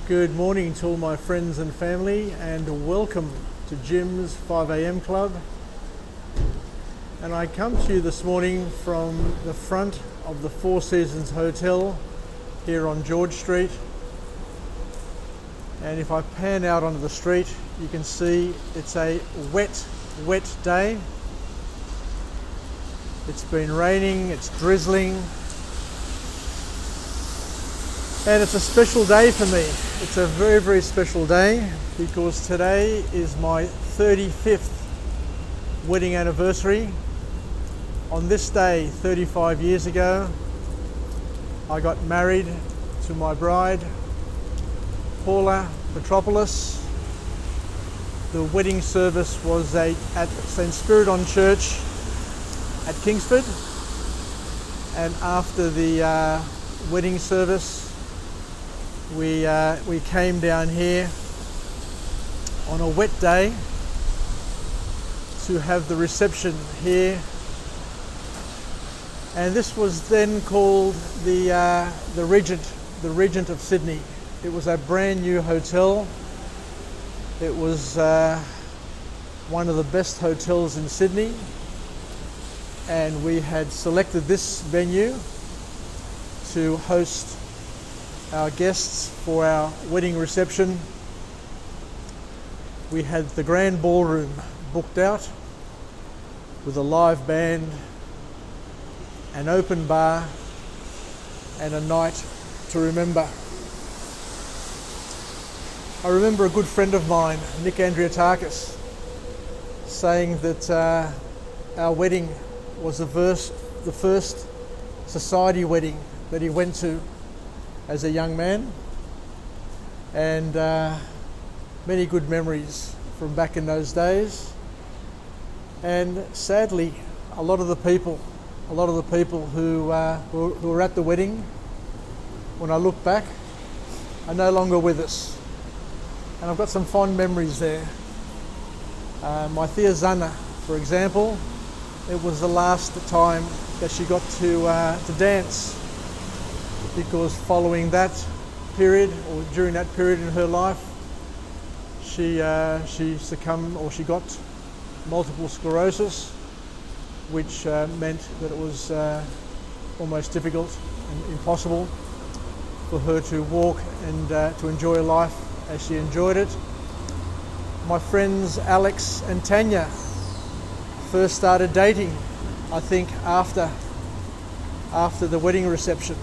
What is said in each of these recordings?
Good morning to all my friends and family, and welcome to Jim's 5am Club. And I come to you this morning from the front of the Four Seasons Hotel here on George Street. And if I pan out onto the street, you can see it's a wet day. It's been raining, it's drizzling, and it's a special day for me. It's a very, very special day because today is my 35th wedding anniversary. On this day, 35 years ago, I got married to my bride, Paula Petropoulos. The wedding service was at St. Spiridon Church at Kingsford, and after the wedding service, we came down here on a wet day to have the reception here, and this was then called the Regent of Sydney. It was a brand new hotel. It was one of the best hotels in Sydney, and we had selected this venue to host our guests for our wedding reception. We had the grand ballroom booked out with a live band, an open bar, and a night to remember. I remember a good friend of mine, Nick Andriatakis, saying that our wedding was the first society wedding that he went to as a young man, and many good memories from back in those days. And sadly, a lot of the people who were at the wedding, when I look back, are no longer with us. And I've got some fond memories there. My Thea Zana, for example, it was the last time that she got to dance, because following that period, or during that period in her life, she succumbed, or she got multiple sclerosis, which meant that it was almost difficult and impossible for her to walk and to enjoy life as she enjoyed it. My friends Alex and Tanya first started dating, I think, after the wedding reception.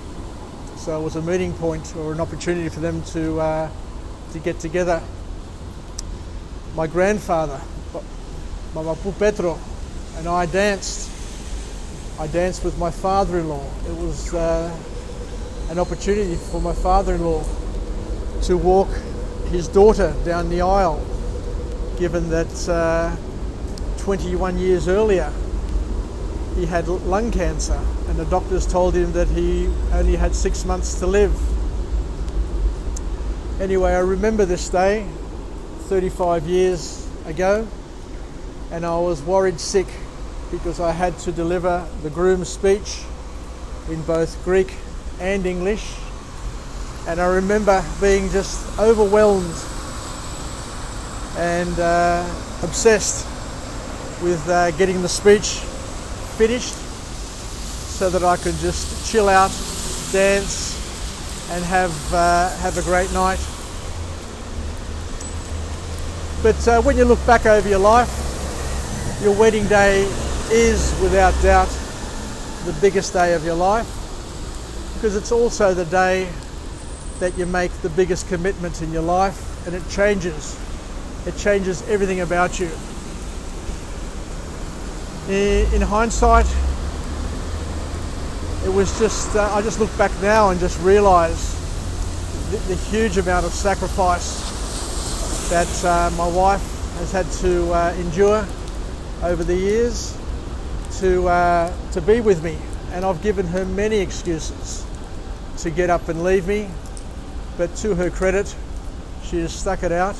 So it was a meeting point, or an opportunity for them to get together. My grandfather, Mama Petro, and I danced. I danced with my father-in-law. It was an opportunity for my father-in-law to walk his daughter down the aisle, given that 21 years earlier he had lung cancer, and the doctors told him that he only had 6 months to live. Anyway, I remember this day 35 years ago, and I was worried sick because I had to deliver the groom's speech in both Greek and English, and I remember being just overwhelmed and obsessed with getting the speech finished so that I could just chill out, dance, and have a great night. But when you look back over your life, your wedding day is without doubt the biggest day of your life, because it's also the day that you make the biggest commitment in your life, and it changes everything about you. In hindsight, it was just, I just look back now and just realise the huge amount of sacrifice that my wife has had to endure over the years to be with me. And I've given her many excuses to get up and leave me, but to her credit, she has stuck it out,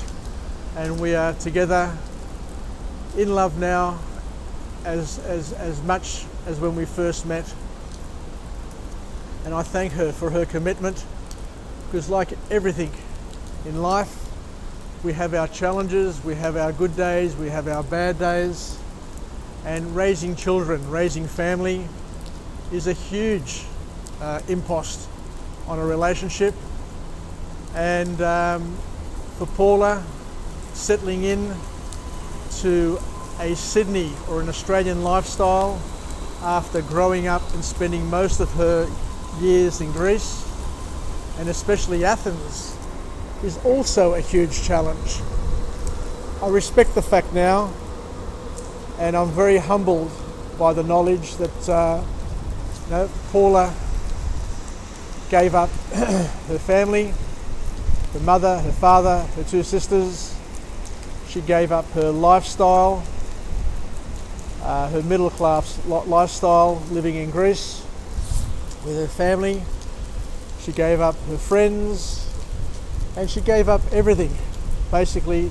and we are together in love now as much as when we first met. And I thank her for her commitment, because like everything In life, we have our challenges, we have our good days, we have our bad days, and raising children, raising family is a huge impost on a relationship. And for Paula, settling in to a Sydney or an Australian lifestyle after growing up and spending most of her years in Greece, and especially Athens, is also a huge challenge. I respect the fact now, and I'm very humbled by the knowledge that Paula gave up her family, her mother, her father, her two sisters. She gave up her lifestyle, her middle class lifestyle, living in Greece with her family. She gave up her friends, and she gave up everything. Basically,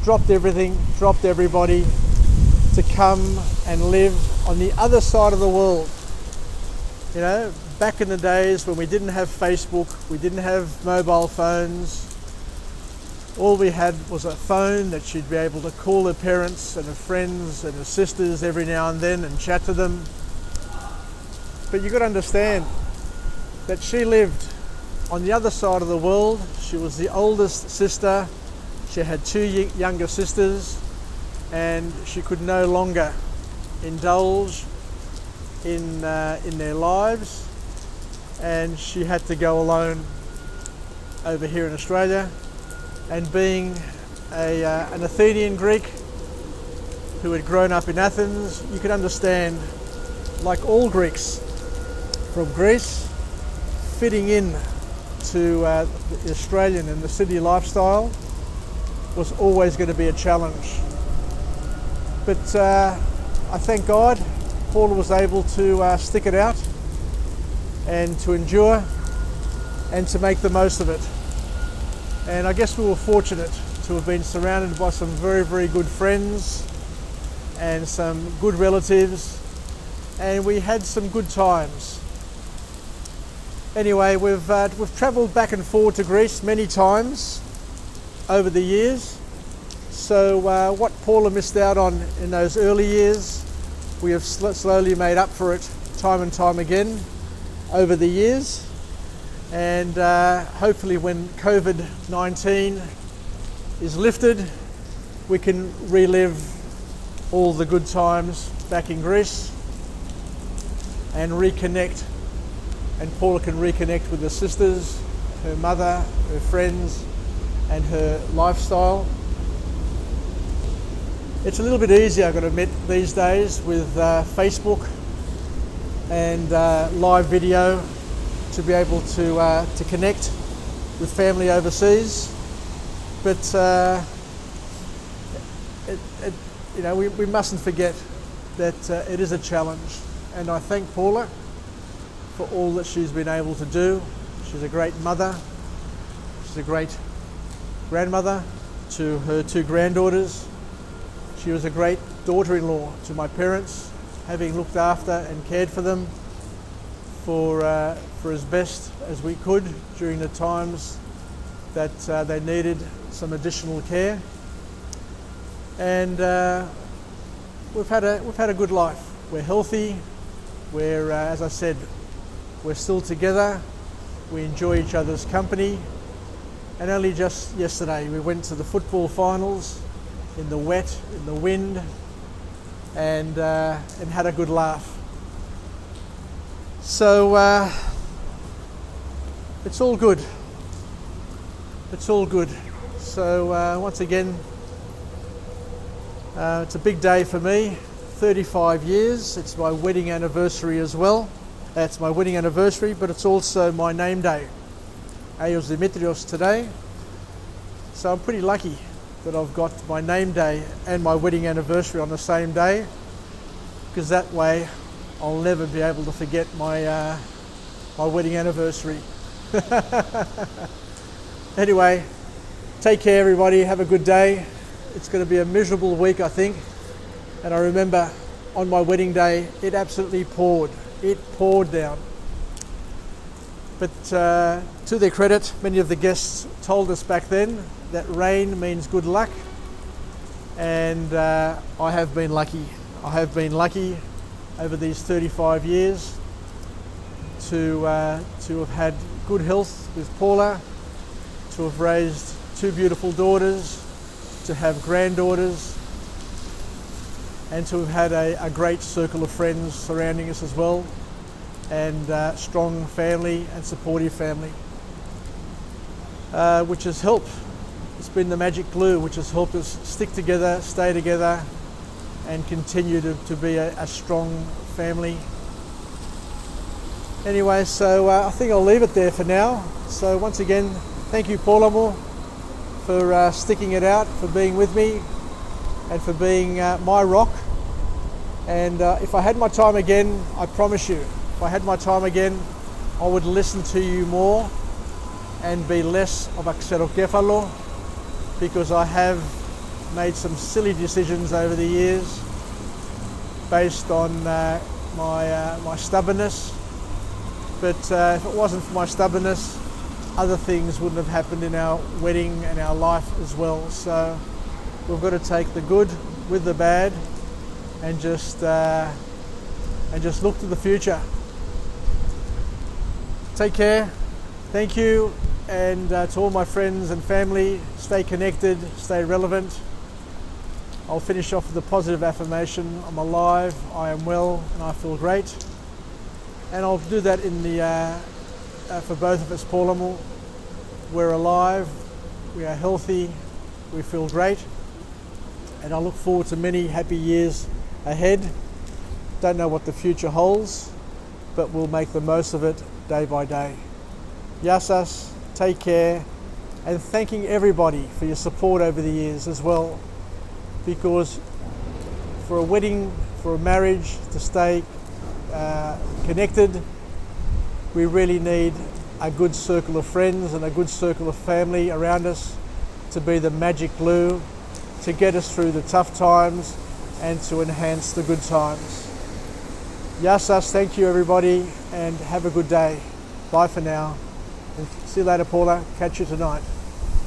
dropped everything, dropped everybody to come and live on the other side of the world. You know, back in the days when we didn't have Facebook, we didn't have mobile phones. All we had was a phone that she'd be able to call her parents and her friends and her sisters every now and then and chat to them. But you've got to understand that she lived on the other side of the world. She was the oldest sister. She had two younger sisters, and she could no longer indulge in their lives, and she had to go alone over here in Australia. And being an Athenian Greek who had grown up in Athens, you could understand, like all Greeks from Greece, fitting in to the Australian and the city lifestyle was always going to be a challenge. But I thank God Paula was able to stick it out and to endure and to make the most of it. And I guess we were fortunate to have been surrounded by some very, very good friends and some good relatives, and we had some good times. Anyway, we've travelled back and forward to Greece many times over the years. So what Paula missed out on in those early years, we have slowly made up for it time and time again over the years. And hopefully when COVID-19 is lifted, we can relive all the good times back in Greece and reconnect. And Paula can reconnect with her sisters, her mother, her friends, and her lifestyle. It's a little bit easier, I've got to admit, these days with Facebook and live video, to be able to connect with family overseas, but we mustn't forget that it is a challenge, and I thank Paula for all that she's been able to do. She's a great mother, she's a great grandmother to her two granddaughters. She was a great daughter-in-law to my parents, having looked after and cared for them for as best as we could during the times that they needed some additional care. And we've had a good life. We're healthy. We're, as I said, we're still together. We enjoy each other's company. And only just yesterday we went to the football finals in the wet, in the wind, and had a good laugh. So it's all good. It's all good. So once again, it's a big day for me. 35 years. It's my wedding anniversary as well. It's my wedding anniversary, but it's also my name day. Agios Dimitrios today. So I'm pretty lucky that I've got my name day and my wedding anniversary on the same day, because that way I'll never be able to forget my my wedding anniversary. Anyway, take care everybody, have a good day. It's going to be a miserable week, I think. And I remember on my wedding day, it absolutely poured. It poured down. But to their credit, many of the guests told us back then that rain means good luck, and I have been lucky. I have been lucky over these 35 years to have had good health with Paula, to have raised 2 beautiful daughters, to have granddaughters, and to have had a great circle of friends surrounding us as well, and strong family and supportive family, which has helped. It's been the magic glue which has helped us stick together, stay together, and continue to be a strong family. Anyway, so I think I'll leave it there for now. So once again, thank you, Paulamo, for sticking it out, for being with me, and for being my rock. And if I had my time again, I promise you, if I had my time again, I would listen to you more and be less of a xerokefalo, because I have made some silly decisions over the years based on my stubbornness. But if it wasn't for my stubbornness, other things wouldn't have happened in our wedding and our life as well. So we've got to take the good with the bad and just look to the future. Take care. Thank you. And to all my friends and family, stay connected, stay relevant. I'll finish off with a positive affirmation. I'm alive, I am well, and I feel great. And I'll do that in the for both of us, Paulamo. We're alive, we are healthy, we feel great, and I look forward to many happy years ahead. Don't know what the future holds, but we'll make the most of it day by day. Yasas, take care, and thanking everybody for your support over the years as well, because for a wedding, for a marriage to stay connected, we really need a good circle of friends and a good circle of family around us to be the magic glue to get us through the tough times and to enhance the good times. Yasas, thank you everybody, and have a good day. Bye for now. And see you later, Paula. Catch you tonight.